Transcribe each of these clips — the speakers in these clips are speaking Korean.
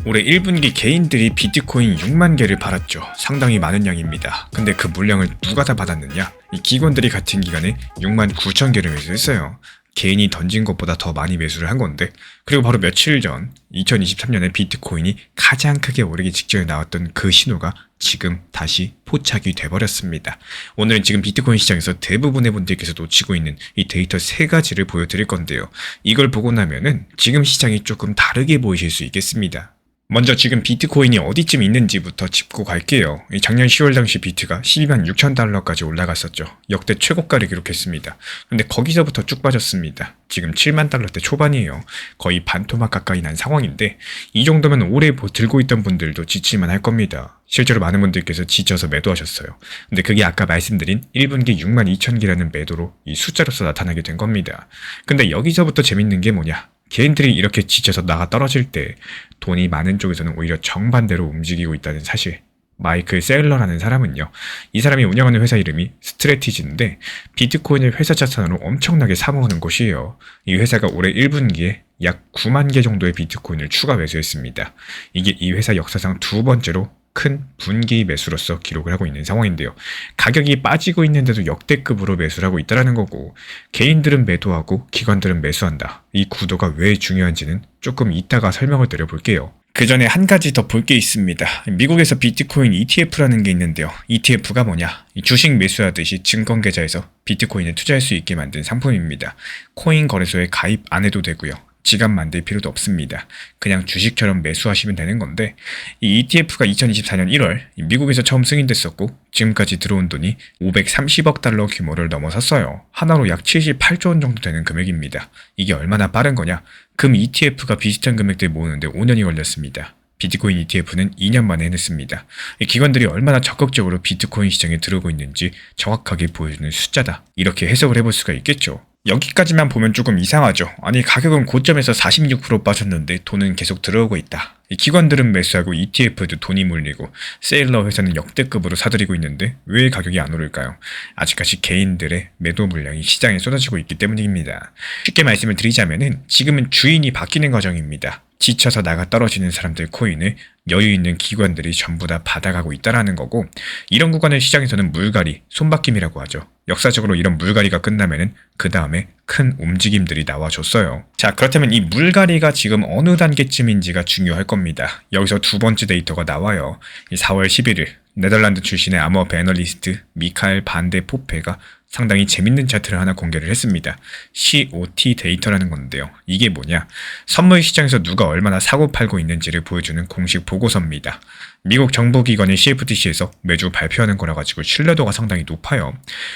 올해 1분기 개인들이 비트코인 6만 개를 팔았죠. 상당히 많은 양입니다. 근데 그 물량을 누가 다 받았느냐? 이 기관들이 같은 기간에 6만 9천 개를 매수했어요. 개인이 던진 것보다 더 많이 매수를 한 건데, 그리고 바로 며칠 전 2023년에 비트코인이 가장 크게 오르기 직전에 나왔던 그 신호가 지금 다시 포착이 돼버렸습니다. 오늘은 지금 비트코인 시장에서 대부분의 분들께서 놓치고 있는 이 데이터 3가지를 보여드릴 건데요. 이걸 보고 나면은 지금 시장이 조금 다르게 보이실 수 있겠습니다. 먼저 지금 비트코인이 어디쯤 있는지부터 짚고 갈게요. 작년 10월 당시 비트가 12만 6천 달러까지 올라갔었죠. 역대 최고가를 기록했습니다. 근데 거기서부터 쭉 빠졌습니다. 지금 7만 달러대 초반이에요. 거의 반토막 가까이 난 상황인데, 이 정도면 오래 들고 있던 분들도 지칠만 할 겁니다. 실제로 많은 분들께서 지쳐서 매도하셨어요. 근데 그게 아까 말씀드린 1분기 6만 2천 개라는 매도로 이 숫자로서 나타나게 된 겁니다. 근데 여기서부터 재밌는 게 뭐냐? 개인들이 이렇게 지쳐서 나가 떨어질 때 돈이 많은 쪽에서는 오히려 정반대로 움직이고 있다는 사실. 마이클 셀러라는 사람은요, 이 사람이 운영하는 회사 이름이 스트래티지인데 비트코인을 회사 자산으로 엄청나게 사모으는 곳이에요. 이 회사가 올해 1분기에 약 9만 개 정도의 비트코인을 추가 매수했습니다. 이게 이 회사 역사상 두 번째로 큰 분기 매수로서 기록을 하고 있는 상황인데요. 가격이 빠지고 있는데도 역대급으로 매수를 하고 있다는 거고, 개인들은 매도하고 기관들은 매수한다. 이 구도가 왜 중요한지는 조금 이따가 설명을 드려볼게요. 그 전에 한 가지 더 볼 게 있습니다. 미국에서 비트코인 ETF라는 게 있는데요. ETF가 뭐냐? 주식 매수하듯이 증권계좌에서 비트코인에 투자할 수 있게 만든 상품입니다. 코인 거래소에 가입 안 해도 되고요. 지갑 만들 필요도 없습니다. 그냥 주식처럼 매수하시면 되는 건데, 이 ETF가 2024년 1월 미국에서 처음 승인됐었고 지금까지 들어온 돈이 530억 달러 규모를 넘어섰어요. 하나로 약 78조 원 정도 되는 금액입니다. 이게 얼마나 빠른 거냐? 금 ETF가 비슷한 금액들 모으는데 5년이 걸렸습니다. 비트코인 ETF는 2년 만에 해냈습니다. 기관들이 얼마나 적극적으로 비트코인 시장에 들어오고 있는지 정확하게 보여주는 숫자다. 이렇게 해석을 해볼 수가 있겠죠. 여기까지만 보면 조금 이상하죠. 아니, 가격은 고점에서 46% 빠졌는데 돈은 계속 들어오고 있다. 기관들은 매수하고 ETF도 돈이 몰리고 세일러 회사는 역대급으로 사들이고 있는데 왜 가격이 안 오를까요? 아직까지 개인들의 매도 물량이 시장에 쏟아지고 있기 때문입니다. 쉽게 말씀을 드리자면은 지금은 주인이 바뀌는 과정입니다. 지쳐서 나가 떨어지는 사람들 코인을 여유 있는 기관들이 전부 다 받아가고 있다라는 거고, 이런 구간을 시장에서는 물갈이, 손바뀜이라고 하죠. 역사적으로 이런 물갈이가 끝나면은 그 다음에 큰 움직임들이 나와줬어요. 자, 그렇다면 이 물갈이가 지금 어느 단계쯤인지가 중요할 겁니다. 여기서 두 번째 데이터가 나와요. 4월 11일 네덜란드 출신의 암호화폐 애널리스트 미카엘 반데 포페가 상당히 재밌는 차트를 하나 공개를 했습니다. COT 데이터라는 건데요. 이게 뭐냐? 선물 시장에서 누가 얼마나 사고 팔고 있는지를 보여주는 공식 보고서입니다. 미국 정보기관인 CFTC에서 매주 발표하는 거라 가지고 신뢰도가 상당히 높아요.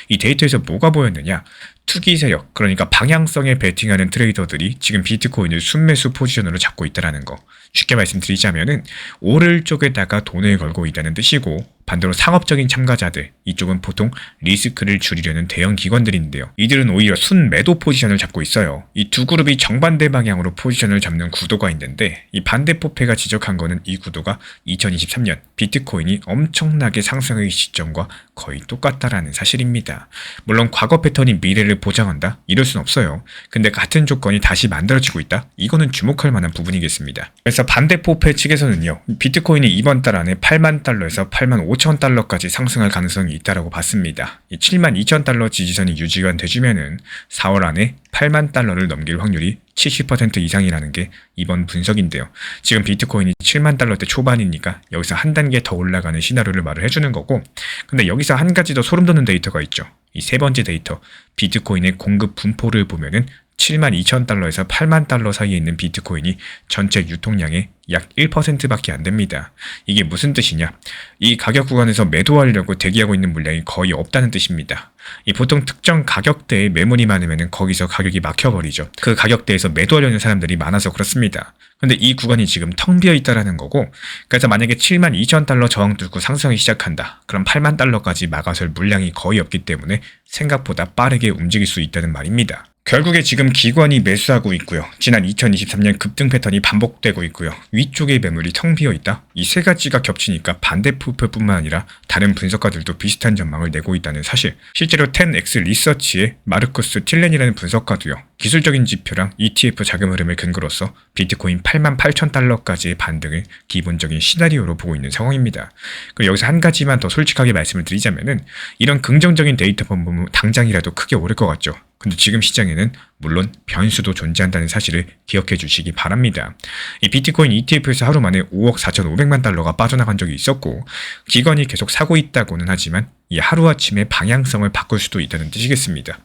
이 데이터에서 뭐가 보였느냐? 투기 세력, 그러니까 방향성에 베팅하는 트레이더들이 지금 비트코인을 순매수 포지션으로 잡고 있다는 거. 쉽게 말씀드리자면은 오를 쪽에다가 돈을 걸고 있다는 뜻이고, 반대로 상업적인 참가자들, 이쪽은 보통 리스크를 줄이려는 대형 기관들인데요. 이들은 오히려 순매도 포지션을 잡고 있어요. 이 두 그룹이 정반대 방향으로 포지션을 잡는 구도가 있는데, 이 반대포페가 지적한 거는 이 구도가 2023년 비트코인이 엄청나게 상승의 시점과 거의 똑같다라는 사실입니다. 물론 과거 패턴이 미래를 보장한다? 이럴 순 없어요. 근데 같은 조건이 다시 만들어지고 있다? 이거는 주목할 만한 부분이겠습니다. 그래서 반대포페 측에서는요, 비트코인이 이번 달 안에 8만 달러에서 8만 5천 달러까지 상승할 가능성이 있다고 봤습니다. 7만 2천 달러 지지선이 유지가 되주면은 4월 안에 8만 달러를 넘길 확률이 70% 이상이라는 게 이번 분석인데요. 지금 비트코인이 7만 달러대 초반이니까 여기서 한 단계 더 올라가는 시나리오를 말을 해주는 거고, 근데 여기서 한 가지 더 소름 돋는 데이터가 있죠. 이 세 번째 데이터, 비트코인의 공급 분포를 보면은 7만 2천 달러에서 8만 달러 사이에 있는 비트코인이 전체 유통량의 약 1%밖에 안 됩니다. 이게 무슨 뜻이냐? 이 가격 구간에서 매도하려고 대기하고 있는 물량이 거의 없다는 뜻입니다. 이 보통 특정 가격대에 매물이 많으면 거기서 가격이 막혀버리죠. 그 가격대에서 매도하려는 사람들이 많아서 그렇습니다. 근데 이 구간이 지금 텅 비어 있다라는 거고, 그래서 만약에 7만 2천 달러 저항 뚫고 상승이 시작한다. 그럼 8만 달러까지 막아설 물량이 거의 없기 때문에 생각보다 빠르게 움직일 수 있다는 말입니다. 결국에 지금 기관이 매수하고 있고요. 지난 2023년 급등 패턴이 반복되고 있고요. 위쪽의 매물이 텅 비어 있다. 이 세 가지가 겹치니까 반대표뿐만 아니라 다른 분석가들도 비슷한 전망을 내고 있다는 사실. 실제로 10X 리서치의 마르쿠스 틸렌이라는 분석가도요. 기술적인 지표랑 ETF 자금 흐름을 근거로서 비트코인 88,000달러까지의 반등을 기본적인 시나리오로 보고 있는 상황입니다. 그리고 여기서 한 가지만 더 솔직하게 말씀을 드리자면은 이런 긍정적인 데이터만 보면 당장이라도 크게 오를 것 같죠. 근데 지금 시장에는 물론 변수도 존재한다는 사실을 기억해 주시기 바랍니다. 이 비트코인 ETF에서 하루 만에 5억 4,500만 달러가 빠져나간 적이 있었고 기관이 계속 사고 있다고는 하지만 이 하루아침에 방향성을 바꿀 수도 있다는 뜻이겠습니다.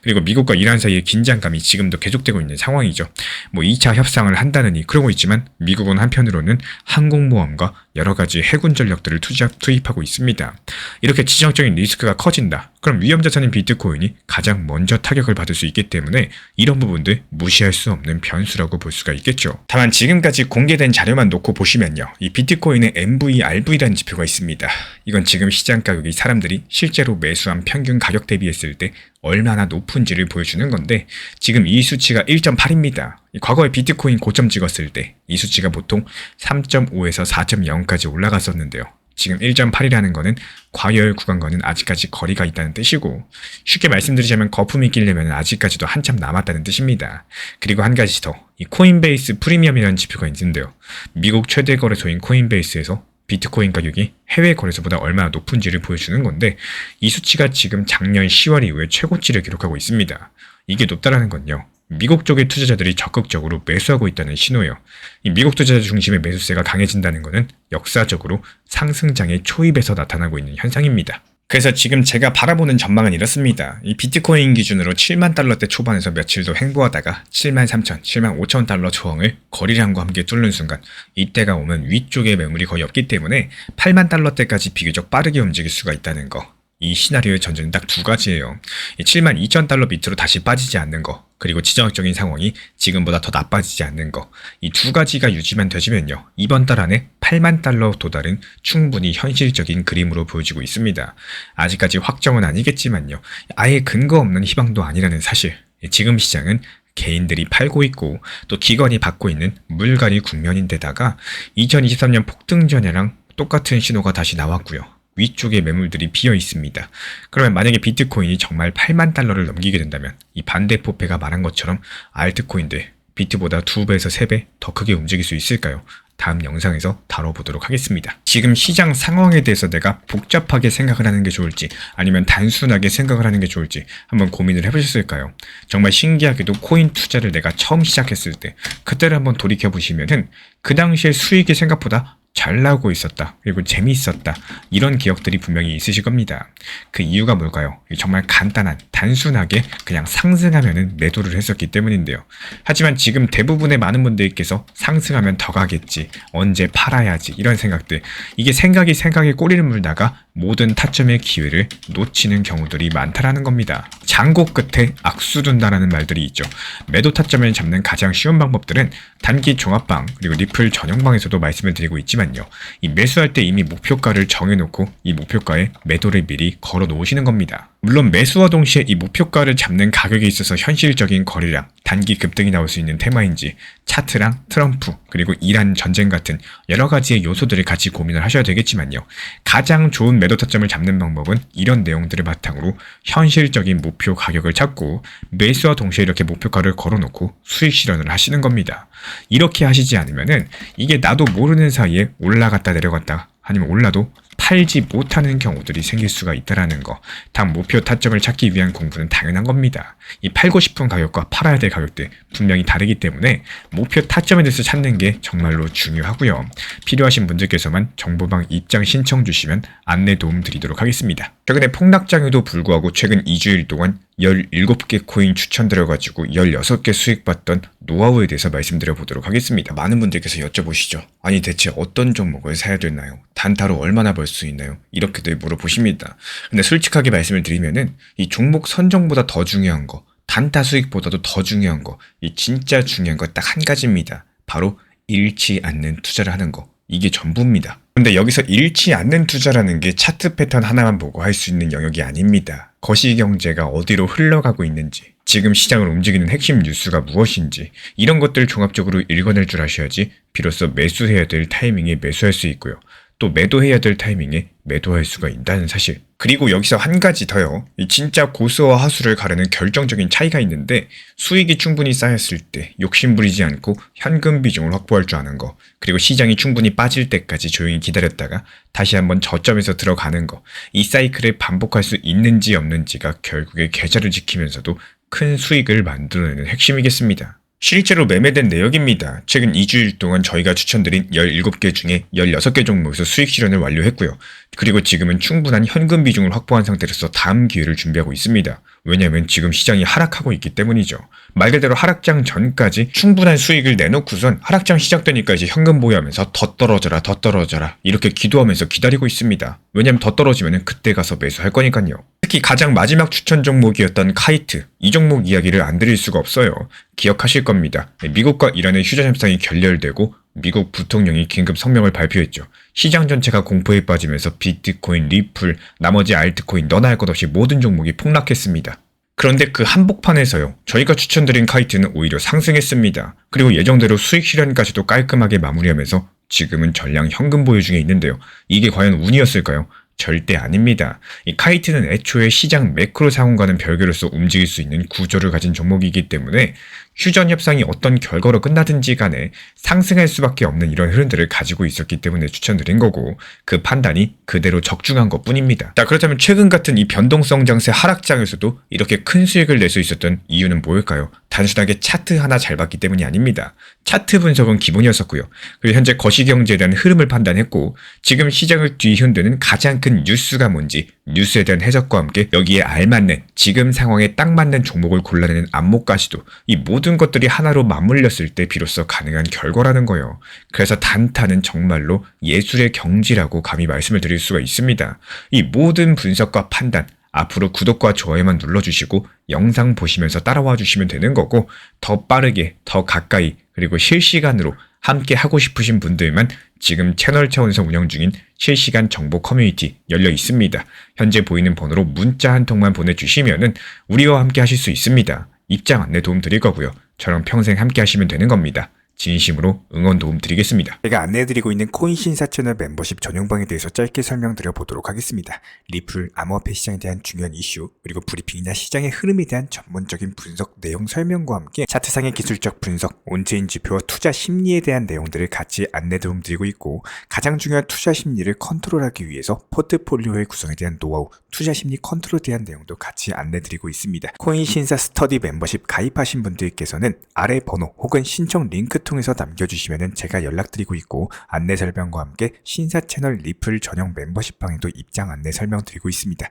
그리고 미국과 이란 사이의 긴장감이 지금도 계속되고 있는 상황이죠. 2차 협상을 한다느니 그러고 있지만 미국은 한편으로는 항공모함과 여러 가지 해군 전력들을 투입하고 있습니다. 이렇게 지정적인 리스크가 커진다. 그럼 위험자산인 비트코인이 가장 먼저 타격을 받을 수 있기 때문에 이런 부분들 무시할 수 없는 변수라고 볼 수가 있겠죠. 다만 지금까지 공개된 자료만 놓고 보시면요. 이 비트코인의 MVRV라는 지표가 있습니다. 이건 지금 시장 가격이 사람들이 실제로 매수한 평균 가격 대비했을 때 얼마나 높은지를 보여주는 건데 지금 이 수치가 1.8입니다. 과거에 비트코인 고점 찍었을 때 이 수치가 보통 3.5에서 4.0까지 올라갔었는데요. 지금 1.8이라는 거는 과열 구간과는 아직까지 거리가 있다는 뜻이고 쉽게 말씀드리자면 거품이 끼려면 아직까지도 한참 남았다는 뜻입니다. 그리고 한 가지 더, 이 코인베이스 프리미엄이라는 지표가 있는데요. 미국 최대 거래소인 코인베이스에서 비트코인 가격이 해외 거래소보다 얼마나 높은지를 보여주는 건데 이 수치가 지금 작년 10월 이후에 최고치를 기록하고 있습니다. 이게 높다라는 건요. 미국 쪽의 투자자들이 적극적으로 매수하고 있다는 신호예요. 이 미국 투자자 중심의 매수세가 강해진다는 것은 역사적으로 상승장의 초입에서 나타나고 있는 현상입니다. 그래서 지금 제가 바라보는 전망은 이렇습니다. 이 비트코인 기준으로 7만 달러대 초반에서 며칠 더 횡보하다가 7만 3천, 7만 5천 달러 저항을 거래량과 함께 뚫는 순간 이때가 오면 위쪽에 매물이 거의 없기 때문에 8만 달러대까지 비교적 빠르게 움직일 수가 있다는 거. 이 시나리오의 전제는 딱 두 가지예요. 7만 2천 달러 밑으로 다시 빠지지 않는 거, 그리고 지정학적인 상황이 지금보다 더 나빠지지 않는 거. 이 두 가지가 유지만 되지면요. 이번 달 안에 8만 달러 도달은 충분히 현실적인 그림으로 보여지고 있습니다. 아직까지 확정은 아니겠지만요. 아예 근거 없는 희망도 아니라는 사실. 지금 시장은 개인들이 팔고 있고 또 기관이 받고 있는 물갈이 국면인데다가 2023년 폭등 전야랑 똑같은 신호가 다시 나왔고요. 위쪽에 매물들이 비어 있습니다. 그러면 만약에 비트코인이 정말 8만 달러를 넘기게 된다면 이 반대포페가 말한 것처럼 알트코인들 비트보다 2배에서 3배 더 크게 움직일 수 있을까요? 다음 영상에서 다뤄보도록 하겠습니다. 지금 시장 상황에 대해서 내가 복잡하게 생각을 하는 게 좋을지 아니면 단순하게 생각을 하는 게 좋을지 한번 고민을 해보셨을까요? 정말 신기하게도 코인 투자를 내가 처음 시작했을 때 그때를 한번 돌이켜보시면은 그 당시에 수익이 생각보다 잘 나오고 있었다. 그리고 재미있었다. 이런 기억들이 분명히 있으실 겁니다. 그 이유가 뭘까요? 정말 간단한, 단순하게 그냥 상승하면은 매도를 했었기 때문인데요. 하지만 지금 대부분의 많은 분들께서 상승하면 더 가겠지. 언제 팔아야지. 이런 생각들. 이게 생각에 꼬리를 물다가 모든 타점의 기회를 놓치는 경우들이 많다라는 겁니다. 장고 끝에 악수둔다라는 말들이 있죠. 매도 타점을 잡는 가장 쉬운 방법들은 단기 종합방 그리고 리플 전용방에서도 말씀을 드리고 있지만요. 이 매수할 때 이미 목표가를 정해놓고 이 목표가에 매도를 미리 걸어 놓으시는 겁니다. 물론 매수와 동시에 이 목표가를 잡는 가격에 있어서 현실적인 거래량, 단기 급등이 나올 수 있는 테마인지 차트랑 트럼프 그리고 이란 전쟁 같은 여러 가지의 요소들을 같이 고민을 하셔야 되겠지만요. 가장 좋은 매도 타점을 잡는 방법은 이런 내용들을 바탕으로 현실적인 목표 가격을 찾고 매수와 동시에 이렇게 목표가를 걸어놓고 수익 실현을 하시는 겁니다. 이렇게 하시지 않으면은 이게 나도 모르는 사이에 올라갔다 내려갔다 아니면 올라도 팔지 못하는 경우들이 생길 수가 있다는 거. 단 목표 타점을 찾기 위한 공부는 당연한 겁니다. 이 팔고 싶은 가격과 팔아야 될 가격들 분명히 다르기 때문에 목표 타점에 대해서 찾는 게 정말로 중요하고요. 필요하신 분들께서만 정보방 입장 신청 주시면 안내 도움 드리도록 하겠습니다. 최근에 폭락장에도 불구하고 최근 2주일 동안 17개 코인 추천드려가지고 16개 수익봤던 노하우에 대해서 말씀드려 보도록 하겠습니다. 많은 분들께서 여쭤보시죠. 아니 대체 어떤 종목을 사야 되나요? 단타로 얼마나 벌 수 있나요? 이렇게들 물어보십니다. 근데 솔직하게 말씀을 드리면은 이 종목 선정보다 더 중요한 거, 단타 수익보다도 더 중요한 거, 이 진짜 중요한 거 딱 한 가지입니다. 바로 잃지 않는 투자를 하는 거. 이게 전부입니다. 근데 여기서 잃지 않는 투자라는 게 차트 패턴 하나만 보고 할 수 있는 영역이 아닙니다. 거시경제가 어디로 흘러가고 있는지, 지금 시장을 움직이는 핵심 뉴스가 무엇인지 이런 것들 종합적으로 읽어낼 줄 아셔야지 비로소 매수해야 될 타이밍에 매수할 수 있고요. 또 매도해야 될 타이밍에 매도할 수가 있다는 사실. 그리고 여기서 한 가지 더요. 이 진짜 고수와 하수를 가르는 결정적인 차이가 있는데 수익이 충분히 쌓였을 때 욕심부리지 않고 현금 비중을 확보할 줄 아는 거, 그리고 시장이 충분히 빠질 때까지 조용히 기다렸다가 다시 한번 저점에서 들어가는 거, 이 사이클을 반복할 수 있는지 없는지가 결국에 계좌를 지키면서도 큰 수익을 만들어내는 핵심이겠습니다. 실제로 매매된 내역입니다. 최근 2주일 동안 저희가 추천드린 17개 중에 16개 종목에서 수익 실현을 완료했고요. 그리고 지금은 충분한 현금 비중을 확보한 상태로서 다음 기회를 준비하고 있습니다. 왜냐하면 지금 시장이 하락하고 있기 때문이죠. 말 그대로 하락장 전까지 충분한 수익을 내놓고선 하락장 시작되니까 이제 현금 보유하면서 더 떨어져라 이렇게 기도하면서 기다리고 있습니다. 왜냐하면 더 떨어지면 그때 가서 매수할 거니까요. 특히 가장 마지막 추천 종목이었던 카이트, 이 종목 이야기를 안 드릴 수가 없어요. 기억하실 겁니다. 미국과 이란의 휴전 협상이 결렬되고 미국 부통령이 긴급 성명을 발표했죠. 시장 전체가 공포에 빠지면서 비트코인, 리플, 나머지 알트코인 너나 할 것 없이 모든 종목이 폭락했습니다. 그런데 그 한복판에서요, 저희가 추천드린 카이트는 오히려 상승했습니다. 그리고 예정대로 수익 실현까지도 깔끔하게 마무리하면서 지금은 전량 현금 보유 중에 있는데요. 이게 과연 운이었을까요? 절대 아닙니다. 이 카이트는 애초에 시장 매크로 상황과는 별개로서 움직일 수 있는 구조를 가진 종목이기 때문에 휴전 협상이 어떤 결과로 끝나든지 간에 상승할 수밖에 없는 이런 흐름들을 가지고 있었기 때문에 추천드린 거고, 그 판단이 그대로 적중한 것 뿐입니다. 자, 그렇다면 최근 같은 이 변동성 장세 하락장에서도 이렇게 큰 수익을 낼 수 있었던 이유는 뭘까요? 단순하게 차트 하나 잘 봤기 때문이 아닙니다. 차트 분석은 기본이었었고요. 그리고 현재 거시경제에 대한 흐름을 판단했고, 지금 시장을 뒤흔드는 가장 큰 뉴스가 뭔지 뉴스에 대한 해석과 함께 여기에 알맞는 지금 상황에 딱 맞는 종목을 골라내는 안목까지도, 이 모든 것들이 하나로 맞물렸을 때 비로소 가능한 결과라는 거예요. 그래서 단타는 정말로 예술의 경지라고 감히 말씀을 드릴 수가 있습니다. 이 모든 분석과 판단, 앞으로 구독과 좋아요만 눌러주시고 영상 보시면서 따라와 주시면 되는 거고, 더 빠르게, 더 가까이, 그리고 실시간으로 함께 하고 싶으신 분들만 지금 채널 차원에서 운영 중인 실시간 정보 커뮤니티 열려 있습니다. 현재 보이는 번호로 문자 한 통만 보내주시면은 우리와 함께 하실 수 있습니다. 입장 안내 도움 드릴 거고요. 저랑 평생 함께 하시면 되는 겁니다. 진심으로 응원 도움 드리겠습니다. 제가 안내해드리고 있는 코인 신사 채널 멤버십 전용방에 대해서 짧게 설명드려 보도록 하겠습니다. 리플, 암호화폐 시장에 대한 중요한 이슈, 그리고 브리핑이나 시장의 흐름에 대한 전문적인 분석 내용 설명과 함께 차트상의 기술적 분석, 온체인 지표와 투자 심리에 대한 내용들을 같이 안내 도움 드리고 있고, 가장 중요한 투자 심리를 컨트롤하기 위해서 포트폴리오의 구성에 대한 노하우, 투자 심리 컨트롤에 대한 내용도 같이 안내 드리고 있습니다. 코인 신사 스터디 멤버십 가입하신 분들께서는 아래 번호 혹은 신청 링크 통해서 남겨주시면 제가 연락드리고 있고, 안내 설명과 함께 신사 채널 리플 전용 멤버십 방에도 입장 안내 설명드리고 있습니다.